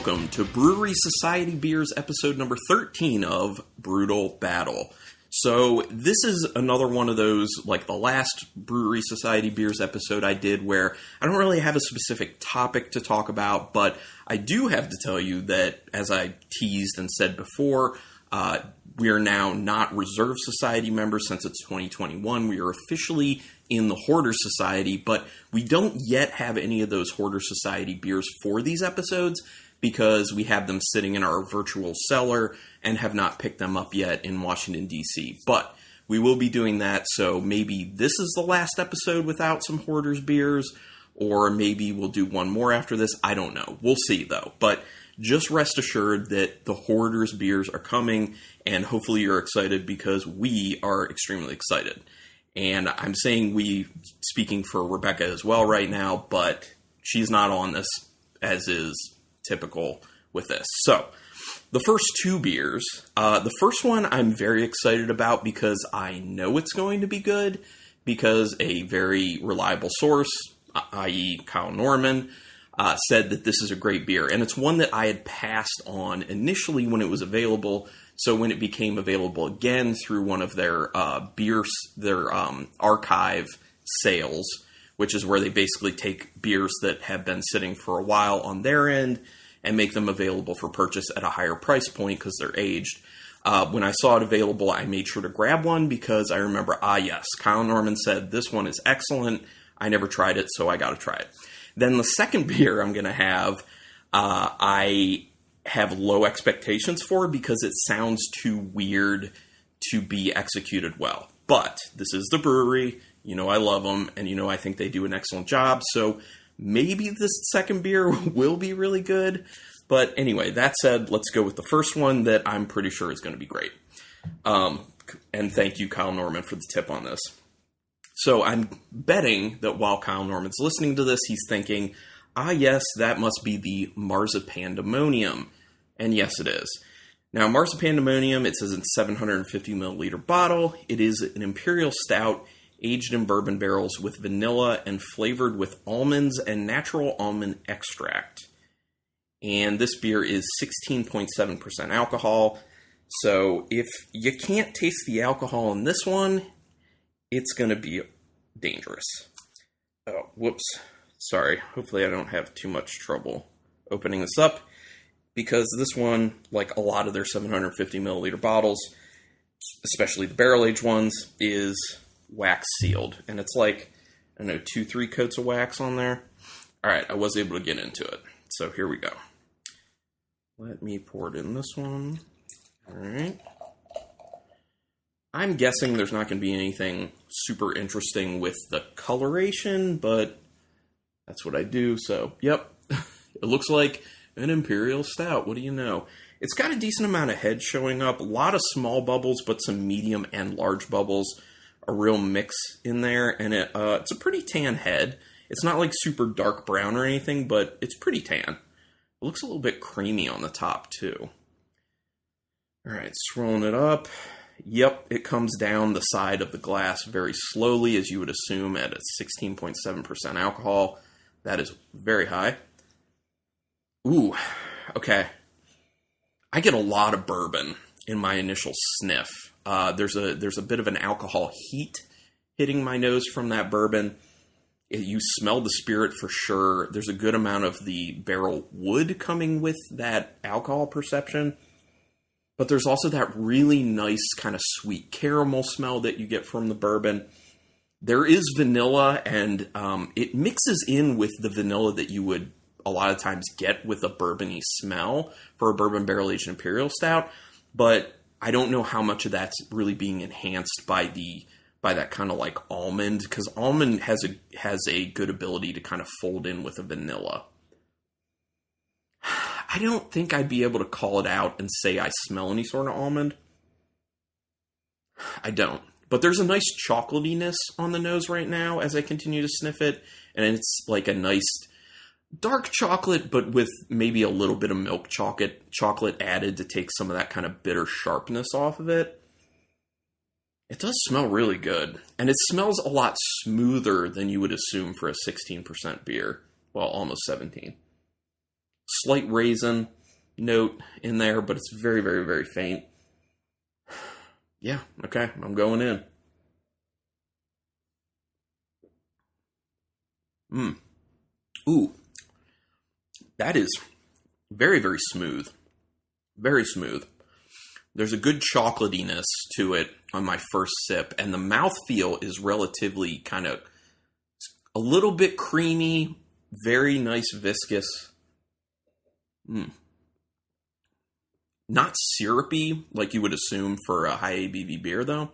welcome to Bruery Society Beers episode number 13 of Brutal Battle. So this is another one of those, like the last Bruery Society Beers episode I did, where I don't really have a specific topic to talk about, but I do have to tell you that, as I teased and said before, we are now not Reserve Society members since it's 2021. We are officially in the Hoarder Society, but we don't yet have any of those Hoarder Society beers for these episodes because we have them sitting in our virtual cellar and have not picked them up yet in Washington, D.C. But we will be doing that, so maybe this is the last episode without some Hoarders beers, or maybe we'll do one more after this. I don't know. We'll see, though. But just rest assured that the Hoarders beers are coming, and hopefully you're excited because we are extremely excited. And I'm saying we, speaking for Rebecca as well right now, but she's not on this, as is typical with this. So, the first two beers, the first one I'm very excited about because I know it's going to be good, because a very reliable source, i.e. Kyle Norman, said that this is a great beer. And it's one that I had passed on initially when it was available. So when it became available again through one of their archive sales, which is where they basically take beers that have been sitting for a while on their end and make them available for purchase at a higher price point because they're aged. When I saw it available, I made sure to grab one because I remember, yes, Kyle Norman said this one is excellent. I never tried it, so I got to try it. Then the second beer I'm going to have, I have low expectations for because it sounds too weird to be executed well. But this is the Bruery. You know I love them, and you know I think they do an excellent job. So maybe this second beer will be really good. But anyway, that said, let's go with the first one that I'm pretty sure is going to be great. And thank you, Kyle Norman, for the tip on this. So I'm betting that while Kyle Norman's listening to this, he's thinking, yes, that must be the Marzipandemonium. And yes, it is. Now, Marzipandemonium, it says it's a 750 milliliter bottle. It is an imperial stout aged in bourbon barrels with vanilla and flavored with almonds and natural almond extract. And this beer is 16.7% alcohol. So if you can't taste the alcohol in this one, it's going to be dangerous. Oh, whoops. Sorry. Hopefully I don't have too much trouble opening this up, because this one, like a lot of their 750 milliliter bottles, especially the barrel-aged ones, is wax sealed. And it's like, I don't know, 2-3 coats of wax on there. All right, I was able to get into it. So here we go. Let me pour it in this one. All right. I'm guessing there's not going to be anything super interesting with the coloration, but that's what I do. So, yep, it looks like an imperial stout. What do you know? It's got a decent amount of head showing up, a lot of small bubbles, but some medium and large bubbles, a real mix in there, and it's a pretty tan head. It's not like super dark brown or anything, but it's pretty tan. It looks a little bit creamy on the top, too. All right, swirling it up. Yep, it comes down the side of the glass very slowly, as you would assume at a 16.7% alcohol. That is very high. Ooh, okay. I get a lot of bourbon in my initial sniff. There's a bit of an alcohol heat hitting my nose from that bourbon. You smell the spirit for sure. There's a good amount of the barrel wood coming with that alcohol perception. But there's also that really nice kind of sweet caramel smell that you get from the bourbon. There is vanilla, and it mixes in with the vanilla that you would a lot of times get with a bourbon-y smell for a bourbon barrel-aged imperial stout. But I don't know how much of that's really being enhanced by that kind of like almond, because almond has a good ability to kind of fold in with a vanilla. I don't think I'd be able to call it out and say I smell any sort of almond. I don't. But there's a nice chocolatiness on the nose right now as I continue to sniff it. And it's like a nice dark chocolate, but with maybe a little bit of milk chocolate added to take some of that kind of bitter sharpness off of it. It does smell really good. And it smells a lot smoother than you would assume for a 16% beer. Well, almost 17. Slight raisin note in there, but it's very, very, very faint. Yeah, okay, I'm going in. Ooh, that is very, very smooth. Very smooth. There's a good chocolatiness to it on my first sip, and the mouthfeel is relatively kind of a little bit creamy, very nice viscous. Not syrupy like you would assume for a high ABV beer, though.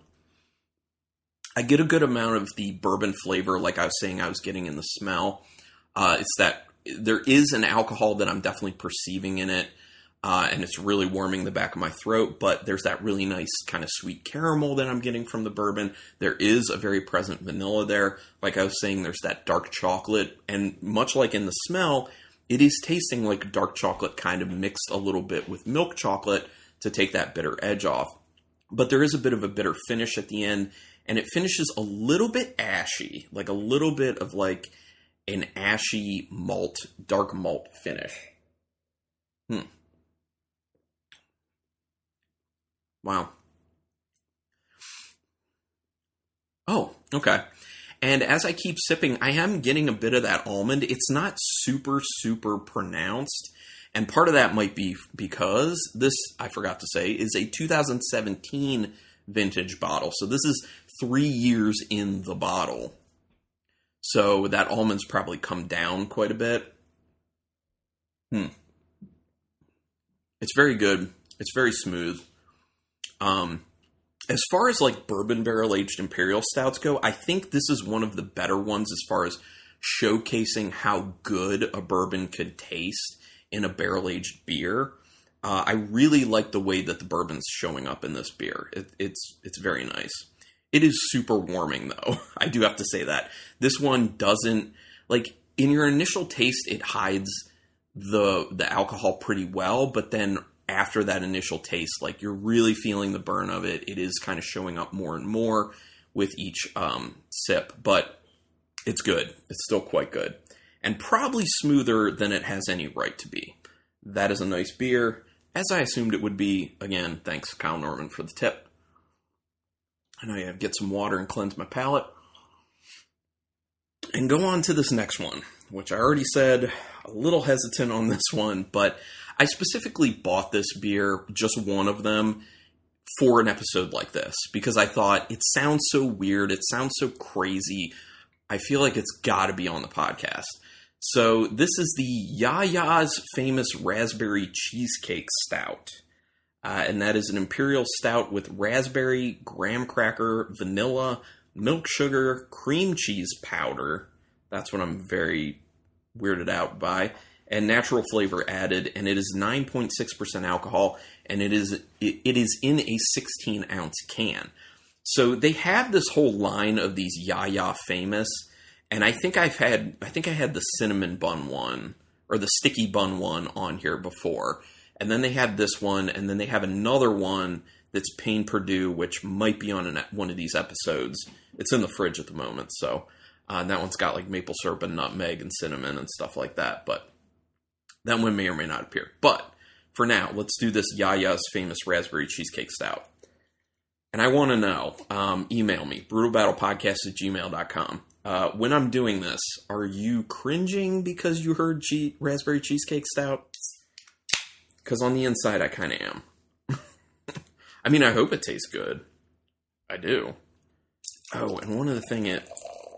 I get a good amount of the bourbon flavor, like I was saying I was getting in the smell. It's that there is an alcohol that I'm definitely perceiving in it, and it's really warming the back of my throat, but there's that really nice kind of sweet caramel that I'm getting from the bourbon. There is a very present vanilla there. Like I was saying, there's that dark chocolate, and much like in the smell, it is tasting like dark chocolate kind of mixed a little bit with milk chocolate to take that bitter edge off. But there is a bit of a bitter finish at the end, and it finishes a little bit ashy, like a little bit of like an ashy malt, dark malt finish. Wow. Oh, okay. And as I keep sipping, I am getting a bit of that almond. It's not super, super pronounced. And part of that might be because this, I forgot to say, is a 2017 vintage bottle. So this is 3 years in the bottle. So that almond's probably come down quite a bit. It's very good. It's very smooth. As far as like bourbon barrel aged imperial stouts go, I think this is one of the better ones as far as showcasing how good a bourbon could taste in a barrel aged beer. I really like the way that the bourbon's showing up in this beer. It's very nice. It is super warming though. I do have to say that. This one doesn't, like, in your initial taste, it hides the alcohol pretty well, but then after that initial taste, like, you're really feeling the burn of it. It is kind of showing up more and more with each sip, but it's good. It's still quite good. And probably smoother than it has any right to be. That is a nice beer, as I assumed it would be. Again, thanks Kyle Norman for the tip. I know you have to get some water and cleanse my palate. And go on to this next one, which I already said, a little hesitant on this one, but I specifically bought this beer, just one of them, for an episode like this, because I thought it sounds so weird, it sounds so crazy, I feel like it's got to be on the podcast. So this is the Yaya's famous Raspberry Cheesecake Stout. And that is an imperial stout with raspberry, graham cracker, vanilla, milk sugar, cream cheese powder. That's what I'm very weirded out by. And natural flavor added. And it is 9.6% alcohol. And it is in a 16-ounce can. So they have this whole line of these Yaya famous. And I think I had the cinnamon bun one, or the sticky bun one on here before. And then they have this one, and then they have another one that's Pain Purdue, which might be on one of these episodes. It's in the fridge at the moment, so that one's got like maple syrup and nutmeg and cinnamon and stuff like that. But that one may or may not appear. But for now, let's do this Yaya's famous Raspberry Cheesecake Stout. And I want to know, email me, brutalbattlepodcast@gmail.com. When I'm doing this, are you cringing because you heard Raspberry Cheesecake Stout? Because on the inside, I kind of am. I mean, I hope it tastes good. I do. Oh, and one other thing,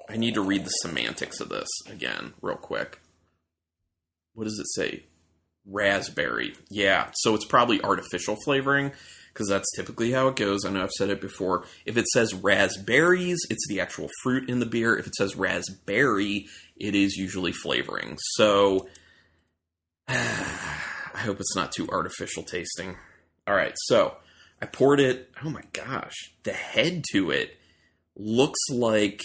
I need to read the semantics of this again, real quick. What does it say? Raspberry. Yeah, so it's probably artificial flavoring, because that's typically how it goes. I know I've said it before. If it says raspberries, it's the actual fruit in the beer. If it says raspberry, it is usually flavoring. So I hope it's not too artificial tasting. All right, so I poured it. Oh my gosh. The head to it looks like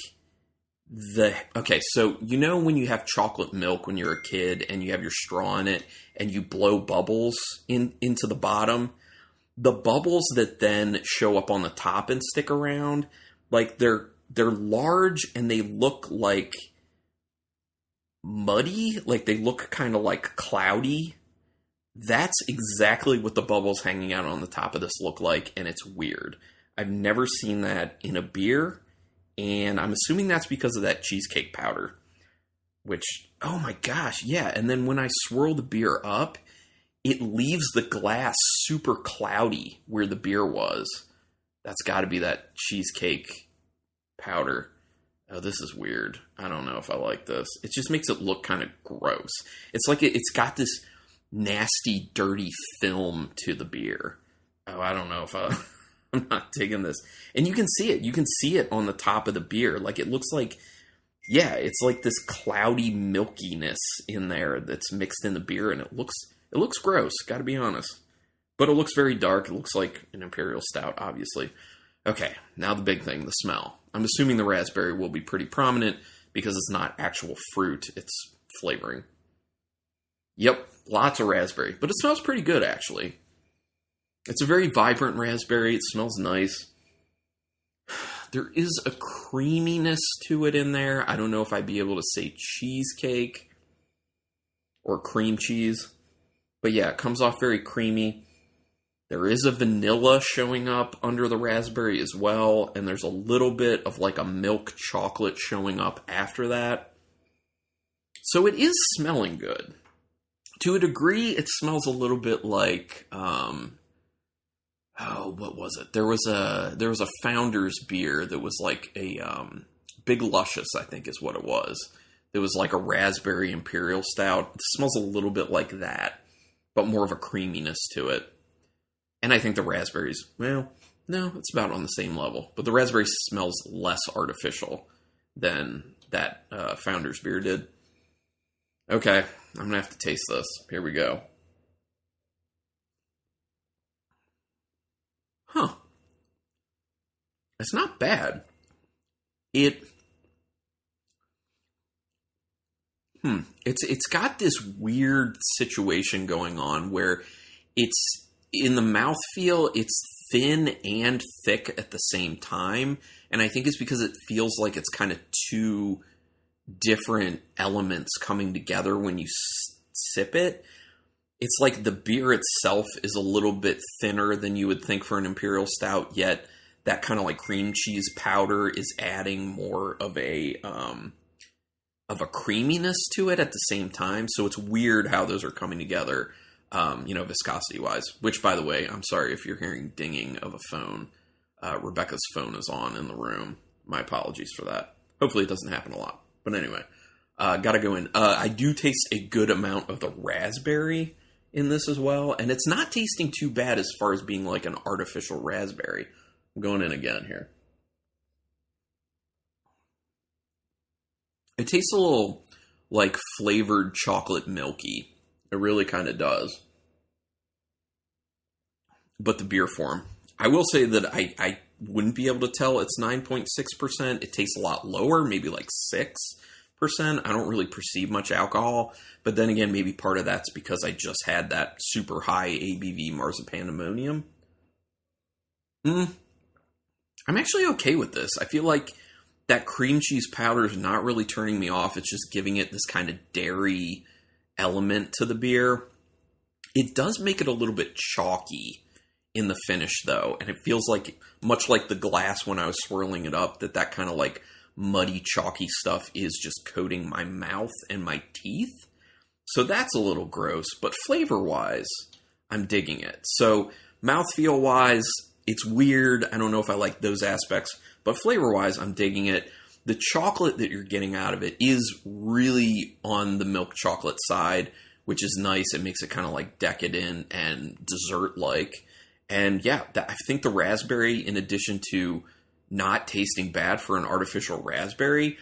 okay, so you know when you have chocolate milk when you're a kid and you have your straw in it and you blow bubbles into the bottom? The bubbles that then show up on the top and stick around, like they're large and they look like muddy, like they look kind of like cloudy. That's exactly what the bubbles hanging out on the top of this look like, and it's weird. I've never seen that in a beer, and I'm assuming that's because of that cheesecake powder. Which, oh my gosh, yeah. And then when I swirl the beer up, it leaves the glass super cloudy where the beer was. That's got to be that cheesecake powder. Oh, this is weird. I don't know if I like this. It just makes it look kind of gross. It's like it's got this nasty, dirty film to the beer. Oh, I don't know if I'm not digging this. And you can see it. You can see it on the top of the beer. Like, it looks like, yeah, it's like this cloudy milkiness in there that's mixed in the beer, and it looks gross, gotta be honest. But it looks very dark. It looks like an imperial stout, obviously. Okay, now the big thing, the smell. I'm assuming the raspberry will be pretty prominent because it's not actual fruit, it's flavoring. Yep, lots of raspberry, but it smells pretty good, actually. It's a very vibrant raspberry. It smells nice. There is a creaminess to it in there. I don't know if I'd be able to say cheesecake or cream cheese. But yeah, it comes off very creamy. There is a vanilla showing up under the raspberry as well. And there's a little bit of like a milk chocolate showing up after that. So it is smelling good. To a degree, it smells a little bit like... what was it? There was a Founders beer that was like a Big Luscious, I think is what it was. It was like a raspberry imperial stout. It smells a little bit like that, but more of a creaminess to it. And I think the raspberries, well, no, it's about on the same level. But the raspberry smells less artificial than that Founders beer did. Okay, I'm going to have to taste this. Here we go. Huh. It's not bad. It's got this weird situation going on where it's in the mouthfeel, it's thin and thick at the same time. And I think it's because it feels like it's kind of two different elements coming together when you sip it. It's like the beer itself is a little bit thinner than you would think for an imperial stout, yet that kind of like cream cheese powder is adding more of a creaminess to it at the same time. So it's weird how those are coming together, viscosity wise, which, by the way, I'm sorry if you're hearing dinging of a phone. Rebecca's phone is on in the room. My apologies for that. Hopefully it doesn't happen a lot. But anyway, gotta go in. I do taste a good amount of the raspberry in this as well, and it's not tasting too bad as far as being like an artificial raspberry. I'm going in again here. It tastes a little like flavored chocolate milky. It really kind of does. But the beer form, I will say that I wouldn't be able to tell it's 9.6%. It tastes a lot lower, maybe like 6%. I don't really perceive much alcohol, but then again, maybe part of that's because I just had that super high ABV Marzipandemonium. I'm actually okay with this. I feel like that cream cheese powder is not really turning me off. It's just giving it this kind of dairy element to the beer. It does make it a little bit chalky in the finish, though, and it feels like, much like the glass when I was swirling it up, that kind of like muddy, chalky stuff is just coating my mouth and my teeth. So that's a little gross, but flavor-wise, I'm digging it. So mouthfeel-wise, it's weird. I don't know if I like those aspects, but flavor-wise, I'm digging it. The chocolate that you're getting out of it is really on the milk chocolate side, which is nice. It makes it kind of like decadent and dessert-like. And yeah, I think the raspberry, in addition to not tasting bad for an artificial raspberry,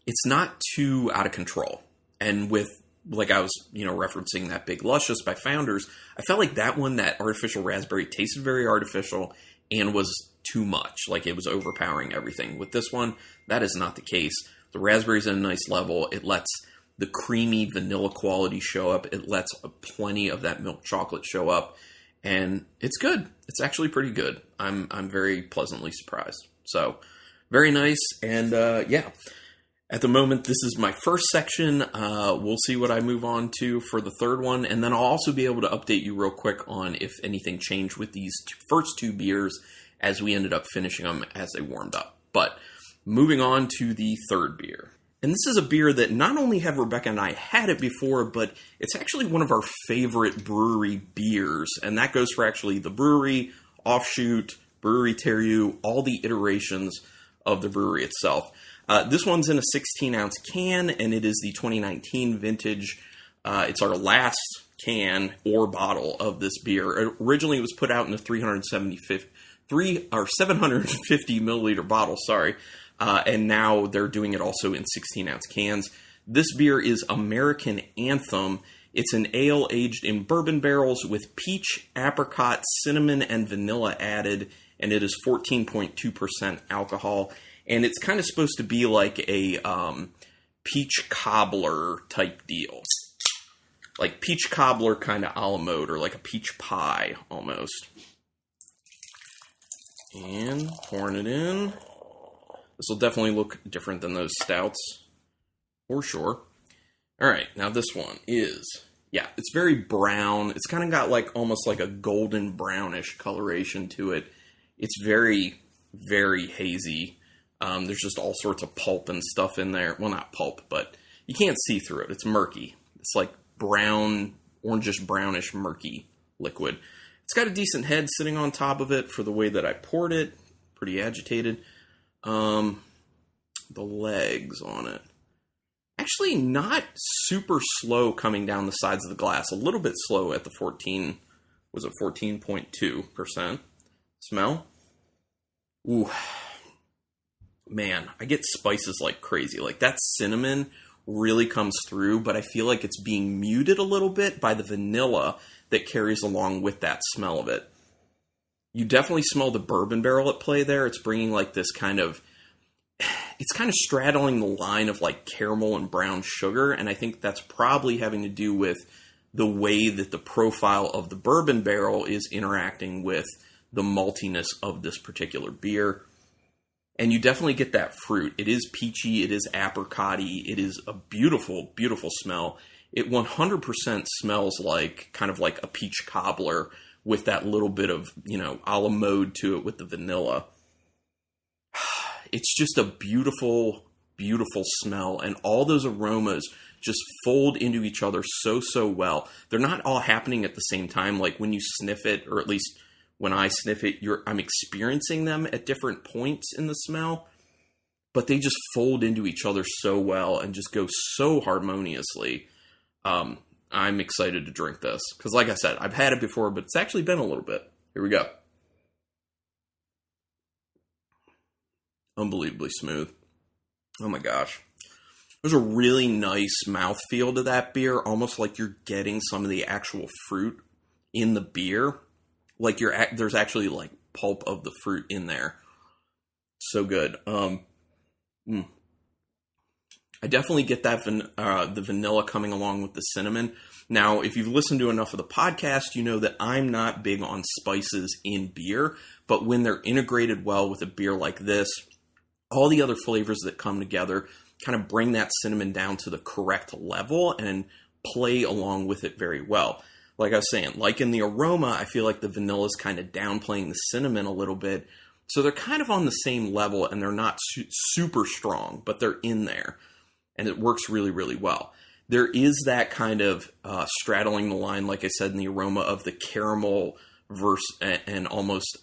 it's not too out of control. And with, like I was, referencing that Big Luscious by Founders, I felt like that one, that artificial raspberry, tasted very artificial and was too much. Like it was overpowering everything. With this one, that is not the case. The raspberry's at a nice level. It lets the creamy vanilla quality show up. It lets plenty of that milk chocolate show up. And it's good. It's actually pretty good. I'm very pleasantly surprised. So, very nice. And, yeah. At the moment, this is my first section. We'll see what I move on to for the third one, and then I'll also be able to update you real quick on if anything changed with these first two beers as we ended up finishing them as they warmed up. But moving on to the third beer. And this is a beer that not only have Rebecca and I had it before, but it's actually one of our favorite Bruery beers, and that goes for actually the Bruery, Offshoot, Bruery Terrier, all the iterations of the brewery itself. This one's in a 16-ounce can, and it is the 2019 vintage. It's our last can or bottle of this beer. Originally, it was put out in a 750 milliliter bottle, and now they're doing it also in 16-ounce cans. This beer is American Anthem. It's an ale aged in bourbon barrels with peach, apricot, cinnamon, and vanilla added, and it is 14.2% alcohol. And it's kind of supposed to be like a peach cobbler type deal. Like peach cobbler kind of a la mode, or like a peach pie almost. And pouring it in. This will definitely look different than those stouts, for sure. All right, now this one is, it's very brown. It's kind of got like almost like a golden brownish coloration to it. It's very, very hazy. There's just all sorts of pulp and stuff in there. Well, not pulp, but you can't see through it. It's murky. It's like brown, orangish, brownish, murky liquid. It's got a decent head sitting on top of it for the way that I poured it. Pretty agitated. The legs on it. Actually not super slow coming down the sides of the glass. A little bit slow at the 14.2% smell. Ooh. Man, I get spices like crazy. Like that cinnamon really comes through, but I feel like it's being muted a little bit by the vanilla that carries along with that smell of it. You definitely smell the bourbon barrel at play there. It's bringing like this it's kind of straddling the line of like caramel and brown sugar, and I think that's probably having to do with the way that the profile of the bourbon barrel is interacting with the maltiness of this particular beer. And you definitely get that fruit. It is peachy, it is apricot-y, it is a beautiful, beautiful smell. It 100% smells like kind of like a peach cobbler with that little bit of, a la mode to it with the vanilla. It's just a beautiful, beautiful smell, and all those aromas just fold into each other so, so well. They're not all happening at the same time. Like when you sniff it, or at least when I sniff it, I'm experiencing them at different points in the smell, but they just fold into each other so well and just go so harmoniously. I'm excited to drink this because, like I said, I've had it before, but it's actually been a little bit. Here we go. Unbelievably smooth. Oh my gosh. There's a really nice mouthfeel to that beer, almost like you're getting some of the actual fruit in the beer. Like there's actually like pulp of the fruit in there. So good. I definitely get that the vanilla coming along with the cinnamon. Now, if you've listened to enough of the podcast, you know that I'm not big on spices in beer, but when they're integrated well with a beer like this, all the other flavors that come together kind of bring that cinnamon down to the correct level and play along with it very well. Like I was saying, like in the aroma, I feel like the vanilla is kind of downplaying the cinnamon a little bit. So they're kind of on the same level, and they're not super strong, but they're in there. And it works really, really well. There is that kind of straddling the line, like I said, in the aroma of the caramel and almost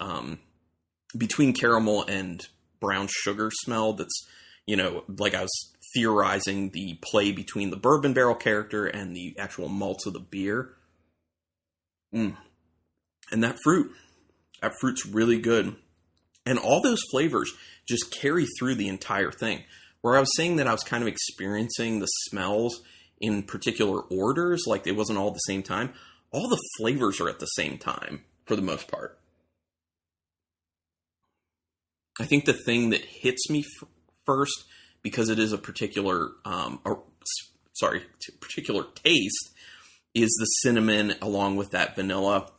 between caramel and brown sugar smell that's, like I was theorizing the play between the bourbon barrel character and the actual malts of the beer. And that fruit's really good. And all those flavors just carry through the entire thing. Where I was saying that I was kind of experiencing the smells in particular orders, like it wasn't all at the same time. All the flavors are at the same time, for the most part. I think the thing that hits me first, because it is a particular, particular taste, is the cinnamon along with that vanilla,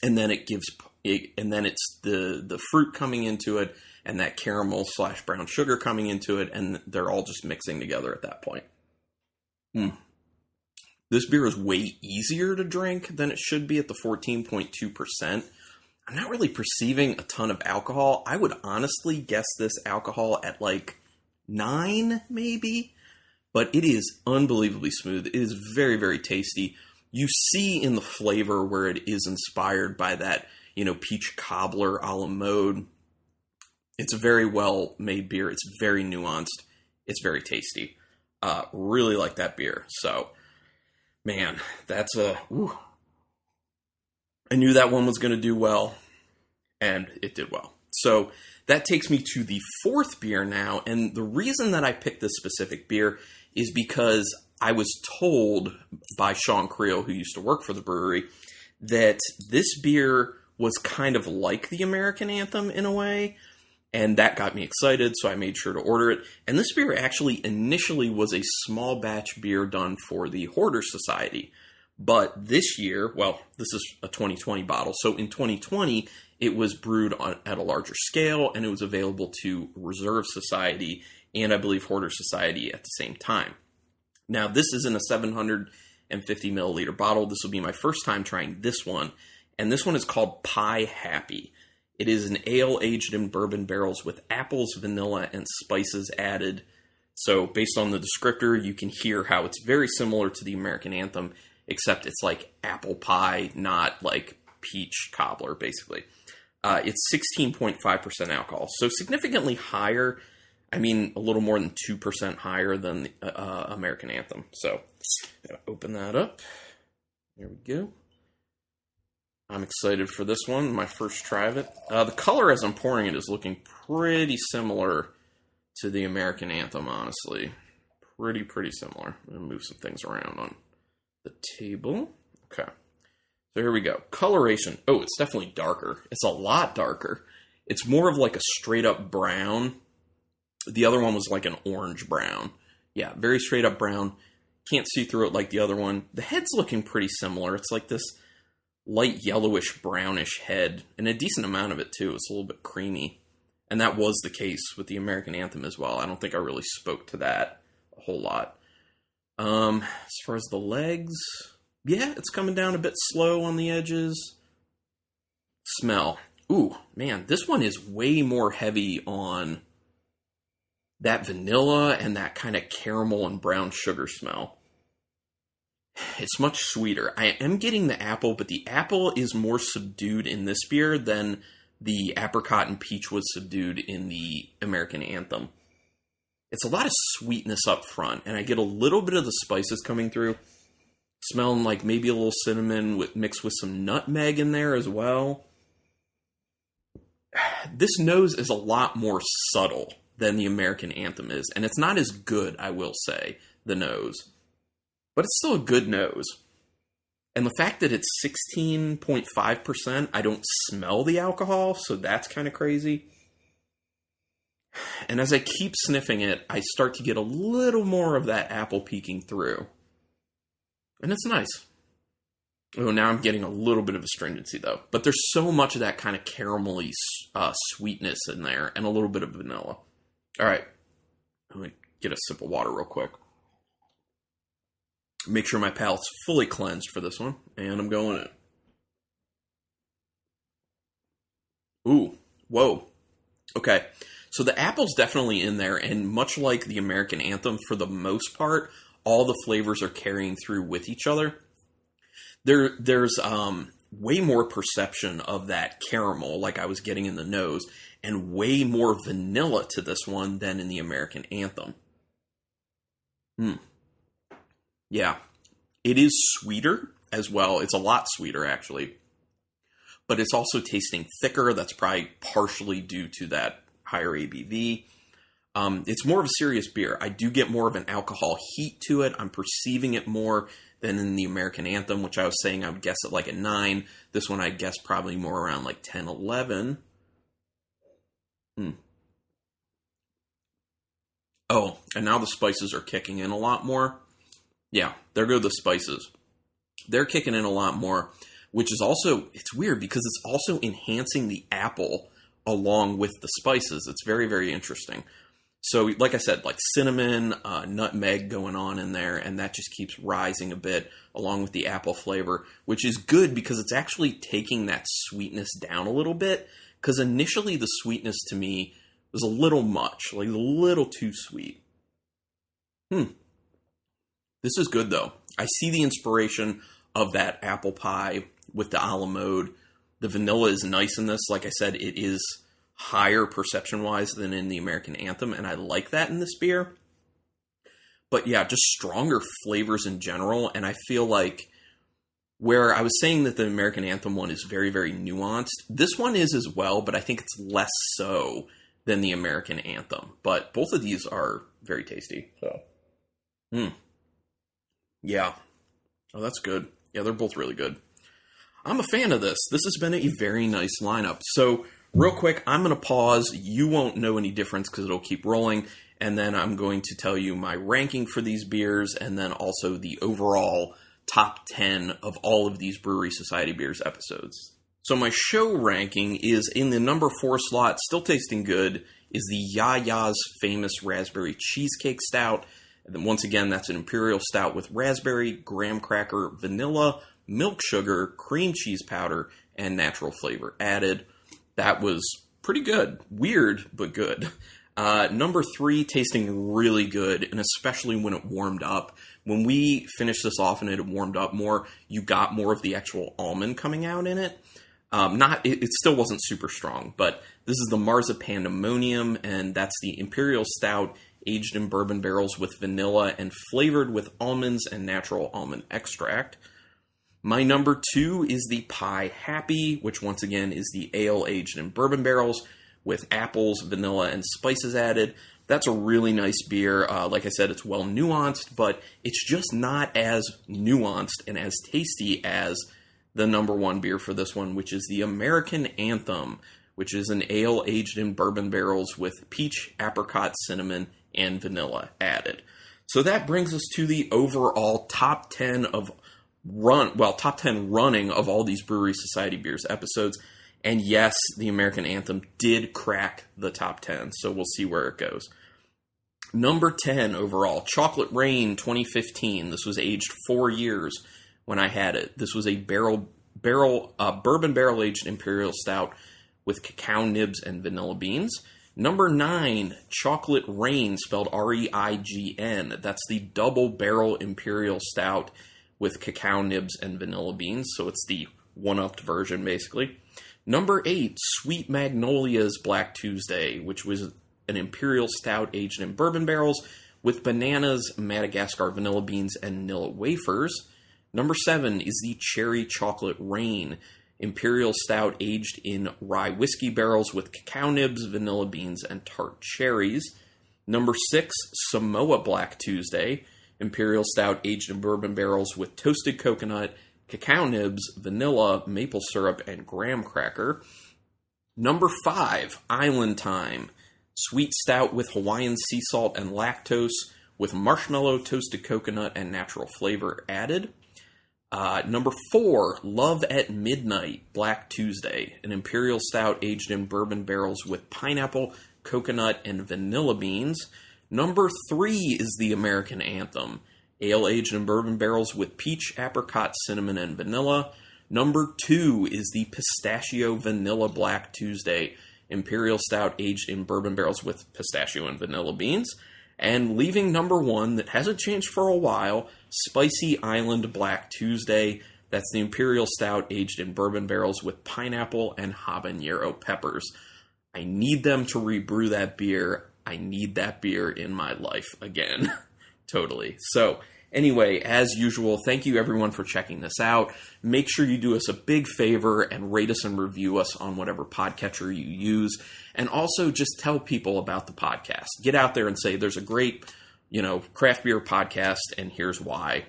and then it gives and then it's the fruit coming into it, and that caramel / brown sugar coming into it, and they're all just mixing together at that point. This beer is way easier to drink than it should be at the 14.2%. I'm not really perceiving a ton of alcohol. I would honestly guess this alcohol at like 9, maybe. But it is unbelievably smooth. It is very, very tasty. You see in the flavor where it is inspired by that, peach cobbler a la mode. It's a very well-made beer. It's very nuanced. It's very tasty. Really like that beer. So, man, that's I knew that one was going to do well, and it did well. So that takes me to the fourth beer now, and the reason that I picked this specific beer is because I was told by Sean Creel, who used to work for the brewery, that this beer was kind of like the American Anthem in a way, and that got me excited, so I made sure to order it. And this beer actually initially was a small batch beer done for the Hoarder Society. But this year, well, this is a 2020 bottle, so in 2020, it was brewed at a larger scale, and it was available to Reserve Society and I believe Hoarder Society at the same time. Now, this is in a 750 milliliter bottle. This will be my first time trying this one, and this one is called Pie Happy. It is an ale aged in bourbon barrels with apples, vanilla, and spices added. So based on the descriptor, you can hear how it's very similar to the American Anthem, except it's like apple pie, not like peach cobbler, basically. It's 16.5% alcohol, so significantly higher. I mean, a little more than 2% higher than the American Anthem. So, gotta open that up. There we go. I'm excited for this one, my first try of it. The color as I'm pouring it is looking pretty similar to the American Anthem, honestly. Pretty similar. I'm going to move some things around on the table. Okay. So here we go. Coloration. Oh, it's definitely darker. It's a lot darker. It's more of like a straight up brown. The other one was like an orange brown. Yeah, very straight up brown. Can't see through it like the other one. The head's looking pretty similar. It's like this light yellowish brownish head, and a decent amount of it too. It's a little bit creamy. And that was the case with the American Anthem as well. I don't think I really spoke to that a whole lot. As far as the legs, yeah, it's coming down a bit slow on the edges. Smell. Ooh, man, this one is way more heavy on that vanilla and that kind of caramel and brown sugar smell. It's much sweeter. I am getting the apple, but the apple is more subdued in this beer than the apricot and peach was subdued in the American Anthem. It's a lot of sweetness up front, and I get a little bit of the spices coming through. Smelling like maybe a little cinnamon mixed with some nutmeg in there as well. This nose is a lot more subtle than the American Anthem is, and it's not as good, I will say, the nose. But it's still a good nose. And the fact that it's 16.5%, I don't smell the alcohol, so that's kind of crazy. And as I keep sniffing it, I start to get a little more of that apple peeking through. And it's nice. Oh, now I'm getting a little bit of astringency, though. But there's so much of that kind of caramelly sweetness in there, and a little bit of vanilla. All right. Let me get a sip of water real quick. Make sure my palate's fully cleansed for this one, and I'm going in. Ooh, whoa. Okay, so the apple's definitely in there, and much like the American Anthem, for the most part, all the flavors are carrying through with each other. There's way more perception of that caramel, like I was getting in the nose, and way more vanilla to this one than in the American Anthem. Yeah, it is sweeter as well. It's a lot sweeter, actually. But it's also tasting thicker. That's probably partially due to that higher ABV. It's more of a serious beer. I do get more of an alcohol heat to it. I'm perceiving it more than in the American Anthem, which I was saying I would guess at like a 9. This one I'd guess probably more around like 10, 11. Oh, and now the spices are kicking in a lot more. Yeah, there go the spices. They're kicking in a lot more. which is also, it's weird because it's also enhancing the apple along with the spices. It's very, very interesting. So like I said, like cinnamon, nutmeg going on in there, and that just keeps rising a bit along with the apple flavor, which is good because it's actually taking that sweetness down a little bit, because initially the sweetness to me was a little much, like a little too sweet. This is good though. I see the inspiration of that apple pie with the a la mode. The vanilla is nice in this. Like I said, it is higher perception-wise than in the American Anthem, and I like that in this beer. But yeah, just stronger flavors in general, and I feel like where I was saying that the American Anthem one is very, very nuanced, this one is as well, but I think it's less so than the American Anthem. But both of these are very tasty. So, yeah. Oh, that's good. Yeah, they're both really good. I'm a fan of this. This has been a very nice lineup. So, real quick, I'm going to pause. You won't know any difference because it'll keep rolling. And then I'm going to tell you my ranking for these beers and then also the overall top 10 of all of these Brewery Society Beers episodes. So my show ranking is in the number 4 slot, still tasting good, is the Ya-Ya's famous Raspberry Cheesecake Stout. And then once again, that's an Imperial Stout with raspberry, graham cracker, vanilla, milk sugar, cream cheese powder, and natural flavor added. That was pretty good. Weird, but good. Number 3, tasting really good, and especially when it warmed up. When we finished this off and it had warmed up more, you got more of the actual almond coming out in it. It still wasn't super strong, but this is the Marza Pandemonium, and that's the Imperial Stout aged in bourbon barrels with vanilla and flavored with almonds and natural almond extract. My number 2 is the Pie Happy, which once again is the ale aged in bourbon barrels with apples, vanilla, and spices added. That's a really nice beer. Like I said, it's well nuanced, but it's just not as nuanced and as tasty as the number 1 beer for this one, which is the American Anthem, which is an ale aged in bourbon barrels with peach, apricot, cinnamon, and vanilla added. So that brings us to the overall top 10 running of all these Brewery Society Beers episodes. And yes, the American Anthem did crack the top 10, so we'll see where it goes. Number 10 overall, Chocolate Rain 2015. This was aged 4 years when I had it. This was a bourbon barrel-aged Imperial Stout with cacao nibs and vanilla beans. Number 9, Chocolate Rain, spelled R-E-I-G-N. That's the double barrel Imperial Stout with cacao nibs and vanilla beans, so it's the one-upped version, basically. Number 8, Sweet Magnolia's Black Tuesday, which was an Imperial Stout aged in bourbon barrels with bananas, Madagascar vanilla beans, and Nilla wafers. Number 7 is the Cherry Chocolate Rain, Imperial Stout aged in rye whiskey barrels with cacao nibs, vanilla beans, and tart cherries. Number 6, Samoa Black Tuesday, Imperial Stout aged in bourbon barrels with toasted coconut, cacao nibs, vanilla, maple syrup, and graham cracker. Number 5, Island Time, Sweet Stout with Hawaiian sea salt and lactose with marshmallow, toasted coconut, and natural flavor added. Number 4, Love at Midnight, Black Tuesday, an Imperial Stout aged in bourbon barrels with pineapple, coconut, and vanilla beans. Number 3 is the American Anthem, ale aged in bourbon barrels with peach, apricot, cinnamon, and vanilla. Number 2 is the Pistachio Vanilla Black Tuesday, Imperial Stout aged in bourbon barrels with pistachio and vanilla beans. And leaving number 1, that hasn't changed for a while, Spicy Island Black Tuesday. That's the Imperial Stout aged in bourbon barrels with pineapple and habanero peppers. I need them to rebrew that beer. I need that beer in my life again. Totally. So, anyway, as usual, thank you everyone for checking this out. Make sure you do us a big favor and rate us and review us on whatever podcatcher you use. And also just tell people about the podcast. Get out there and say there's a great, craft beer podcast and here's why.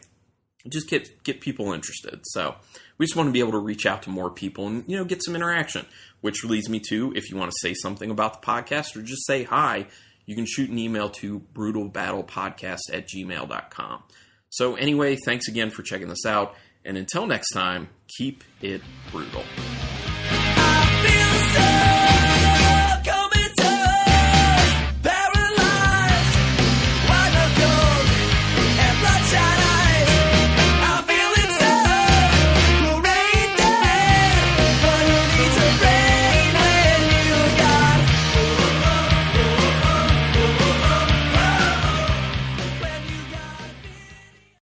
Just get people interested. So we just want to be able to reach out to more people and, get some interaction, which leads me to, if you want to say something about the podcast or just say hi, you can shoot an email to brutalbattlepodcast@gmail.com. So anyway, thanks again for checking this out, And until next time, keep it brutal.